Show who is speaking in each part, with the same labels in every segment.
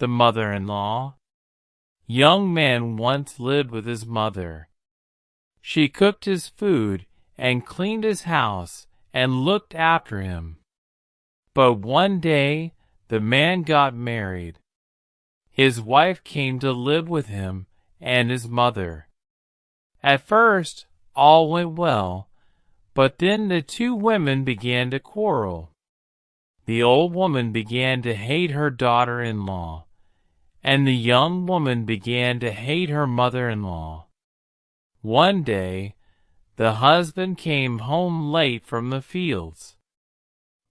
Speaker 1: the mother-in-law. Young man once lived with his mother. She cooked his food and cleaned his house and looked after him. But one day the man got married. His wife came to live with him and his mother. At first all went well, but then the two women began to quarrel. The old woman began to hate her daughter-in-law, and the young woman began to hate her mother-in-law. One day, the husband came home late from the fields.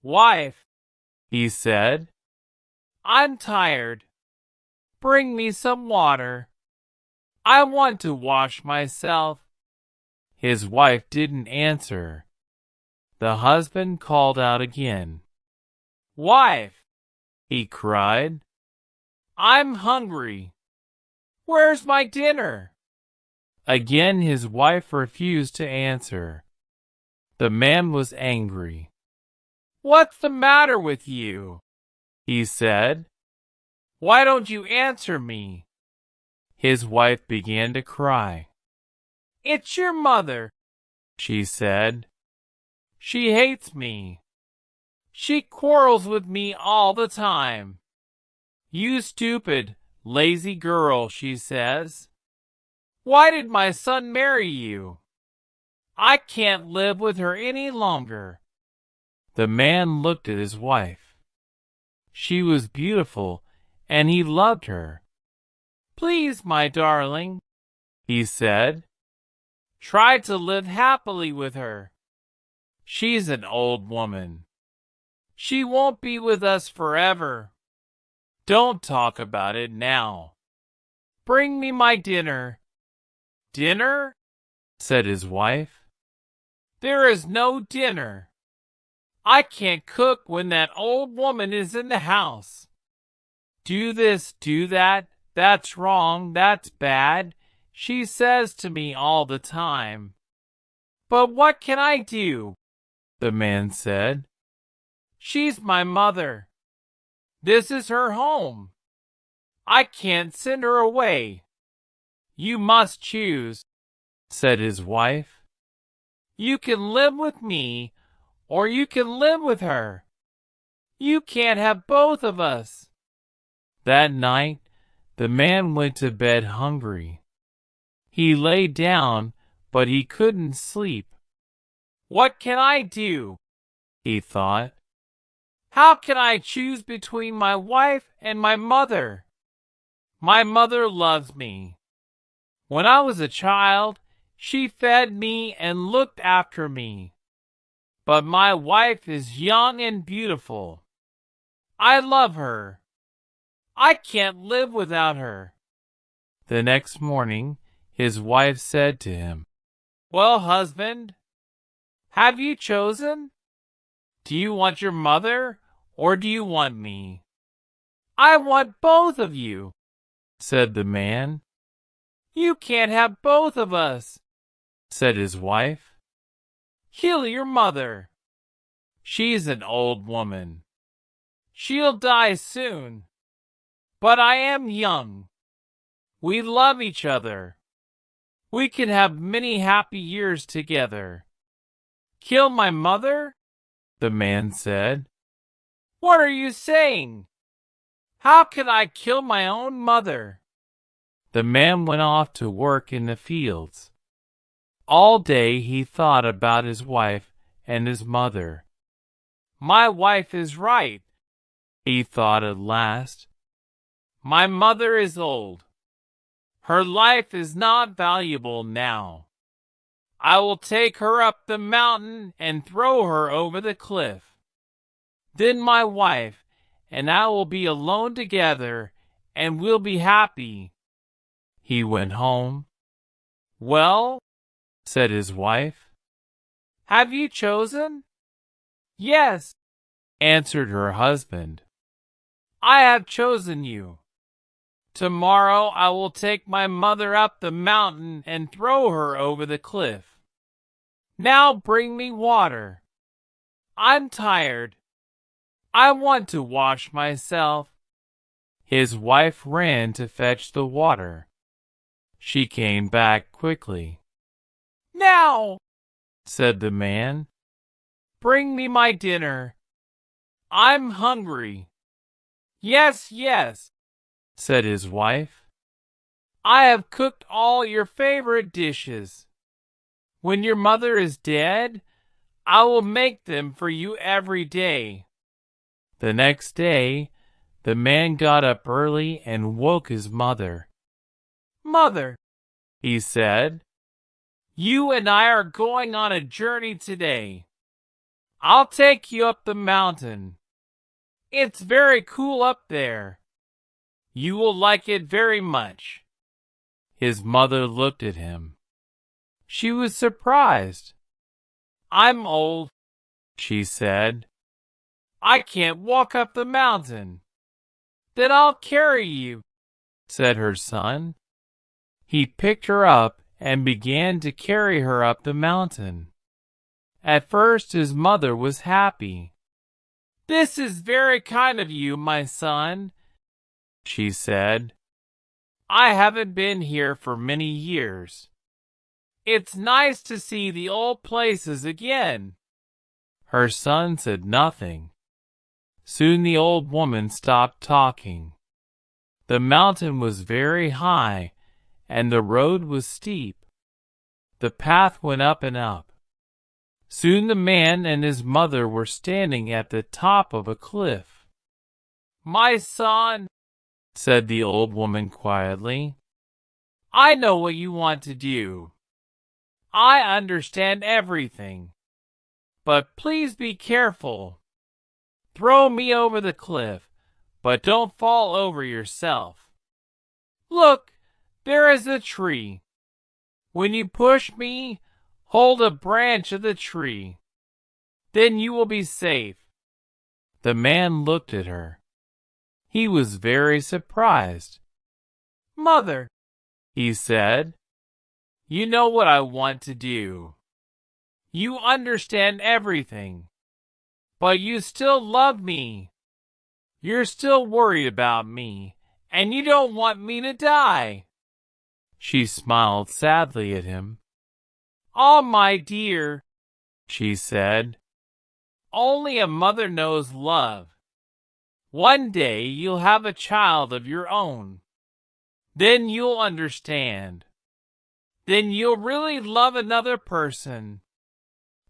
Speaker 1: "Wife," he said, "I'm tired. Bring me some water. I want to wash myself." His wife didn't answer. The husband called out again. "Wife," he cried, "I'm hungry. Where's my dinner?" Again his wife refused to answer. The man was angry. "What's the matter with you?" he said. "Why don't you answer me?" His wife began to cry. "It's your mother," she said. "She hates me. She quarrels with me all the time. 'You stupid, lazy girl,' she says. 'Why did my son marry you? I can't live with her any longer.'" The man looked at his wife. She was beautiful, and he loved her. "Please, my darling," he said, "try to live happily with her. She's an old woman. She won't be with us forever. Don't talk about it now. Bring me my dinner." "Dinner?" said his wife. "There is no dinner. I can't cook when that old woman is in the house. Do this, do that, that's wrong, that's bad, she says to me all the time. But what can I do?" the man said. "She's my mother. This is her home. I can't send her away. You must choose," said his wife. "You can live with me, or you can live with her. You can't have both of us." That night, the man went to bed hungry. He lay down, but he couldn't sleep. "What can I do?" he thought. "How can I choose between my wife and my mother? My mother loves me. When I was a child, she fed me and looked after me. But my wife is young and beautiful. I love her. I can't live without her." The next morning, his wife said to him, "Well, husband, have you chosen? Do you want your mother, or do you want me?" "I want both of you," said the man. "You can't have both of us," said his wife. "Kill your mother. She's an old woman. She'll die soon. But I am young. We love each other. We can have many happy years together." "Kill my mother?" the man said. "What are you saying? How can I kill my own mother?" The man went off to work in the fields. All day he thought about his wife and his mother. "My wife is right," he thought at last. "My mother is old. Her life is not valuable now. I will take her up the mountain and throw her over the cliff. Then my wife and I will be alone together, and we'll be happy." He went home. "Well," said his wife, "have you chosen?" "Yes," answered her husband. "I have chosen you. Tomorrow I will take my mother up the mountain and throw her over the cliff. Now bring me water. I'm tired. I want to wash myself." His wife ran to fetch the water. She came back quickly. "Now," said the man, "bring me my dinner. I'm hungry." "Yes, yes," said his wife. "I have cooked all your favorite dishes. When your mother is dead, I will make them for you every day." The next day, the man got up early and woke his mother. "Mother," he said, "you and I are going on a journey today. I'll take you up the mountain. It's very cool up there. You will like it very much." His mother looked at him. She was surprised. "I'm old," she said. "I can't walk up the mountain." "Then I'll carry you," said her son. He picked her up and began to carry her up the mountain. At first his mother was happy. "This is very kind of you, my son," she said. "I haven't been here for many years. It's nice to see the old places again." Her son said nothing. Soon the old woman stopped talking. The mountain was very high, and the road was steep. The path went up and up. Soon the man and his mother were standing at the top of a cliff. "My son," said the old woman quietly, "I know what you want to do. I understand everything. But please be careful. Throw me over the cliff, but don't fall over yourself. Look, there is a tree. When you push me, hold a branch of the tree. Then you will be safe." The man looked at her. He was very surprised. "Mother," he said, "you know what I want to do. You understand everything. But you still love me. You're still worried about me, and you don't want me to die." She smiled sadly at him. "Oh, my dear," she said, "only a mother knows love. One day you'll have a child of your own. Then you'll understand. Then you'll really love another person."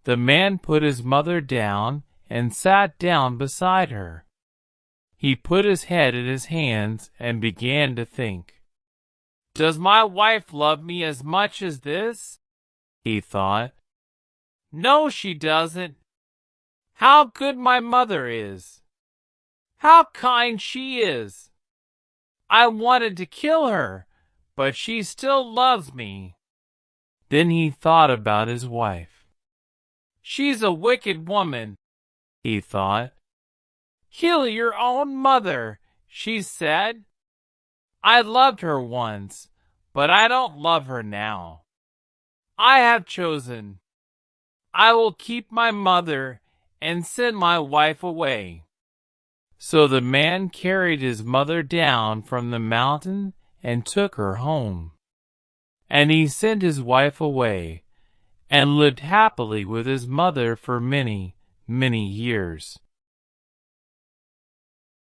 Speaker 1: The man put his mother down and sat down beside her. He put his head in his hands and began to think. "Does my wife love me as much as this?" he thought. "No, she doesn't. How good my mother is! How kind she is! I wanted to kill her, but she still loves me." Then he thought about his wife. "She's a wicked woman," he thought. "Kill your own mother," she said. "I loved her once, but I don't love her now. I have chosen. I will keep my mother and send my wife away." So the man carried his mother down from the mountain and took her home. And he sent his wife away, and lived happily with his mother for many, many years.